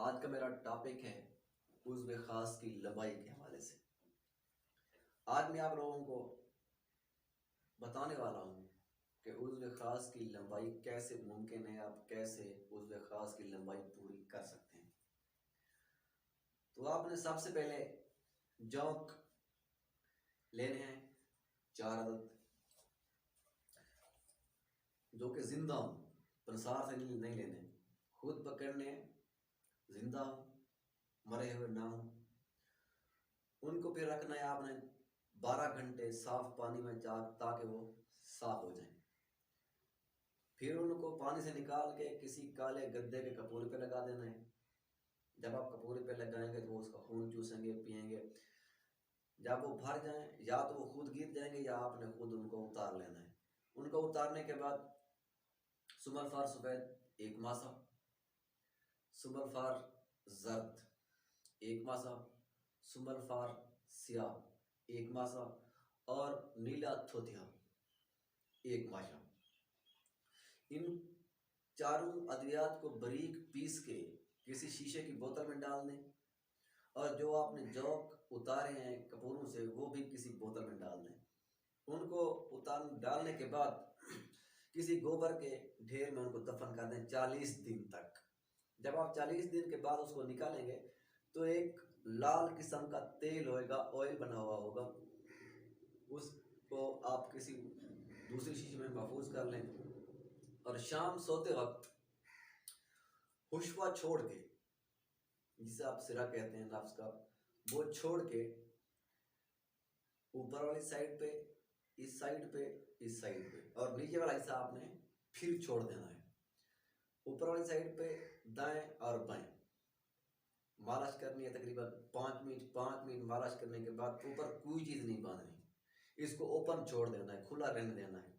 आज का मेरा टॉपिक है उज़्व ख़ास की लंबाई के हवाले से। आज मैं आप लोगों को बताने वाला हूँ कि उज़्व ख़ास की लंबाई कैसे मुमकिन है, आप कैसे उज़्व ख़ास की लंबाई पूरी कर सकते हैं। तो आपने सबसे पहले जौक लेने हैं 4 अदद, जो कि जिंदा हों, प्रसार से नहीं लेने, खुद पकड़ने हैं, जिंदा हों, मरे हुए ना हों। उनको फिर रखना है आपने 12 घंटे साफ पानी में ताकि वो साफ हो जाए। फिर उनको पानी से निकाल के किसी काले गद्दे के कपूरे पे लगा देना है। जब आप कपूरे पे लगाएंगे तो वो उसका खून चूसेंगे, पिएंगे। जब वो भर जाएं, या तो वो खुद गिर जाएंगे या आपने खुद उनको उतार लेना है। उनको उतारने के बाद सुमलफार सफ़ेद 1 मासा, सुमलफार जर्द 1 मासा, सुमलफार स्याह 1 मासा और नीला थोतिया 1 मासा। इन चारों अद्वियात को बारीक पीस के किसी शीशे की बोतल में डाल दें, और जो आपने जौक उतारे हैं कपूरों से वो भी किसी बोतल में डाल दें। उनको डालने के बाद किसी गोबर के ढेर में उनको दफन कर दें 40 दिन तक। जब आप 40 दिन के बाद उसको निकालेंगे तो एक लाल किस्म का तेल होएगा, ऑयल बना हुआ होगा। उसको आप किसी दूसरी शीशी में महफूज कर लें, और शाम सोते वक्त हुश्वा छोड़ के, जिसे आप सिरा कहते हैं नफ्स का, वो छोड़ के ऊपर वाली साइड पे, इस साइड पे, इस साइड पे, और नीचे वाला हिस्सा आपने फिर छोड़ देना है। ऊपर वाली साइड पे दाएं और बाएं मालिश करनी है तकरीबन 5 मिनट। 5 मिनट मालिश करने के बाद ऊपर कोई चीज़ नहीं बांधनी, इसको ओपन छोड़ देना है, खुला रहने देना है,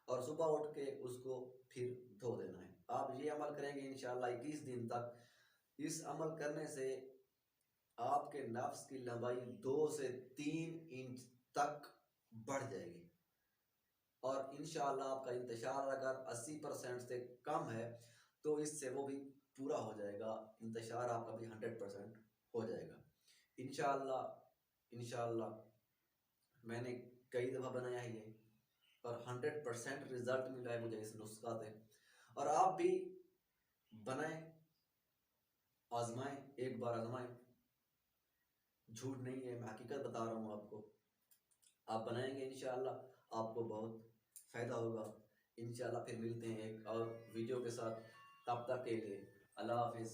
और सुबह उठ के उसको फिर धो देना है। आप ये अमल करेंगे इंशाल्लाह 21 दिन तक। इस अमल करने से आपके नफ्स की लंबाई 2 से 3 इंच तक बढ़ जाएगी, और इंशाल्लाह आपका इंतशार अगर 80% से कम है तो इससे वो भी पूरा हो जाएगा। इंतशार आपका भी 100% हो जाएगा इंशाल्लाह। इंशाल्लाह मैंने कई दफ़ा बनाया है ये, और 100% रिजल्ट मिला है मुझे इस नुस्खा से। और आप भी बनाएं, आजमाएं, एक बार आजमाएं, झूठ नहीं है, मैं हकीकत बता रहा हूँ आपको। आप बनाएंगे इंशाल्लाह आपको बहुत फ़ायदा होगा। इंशाल्लाह फिर मिलते हैं एक और वीडियो के साथ। तब तक के लिए अल्लाह हाफिज़।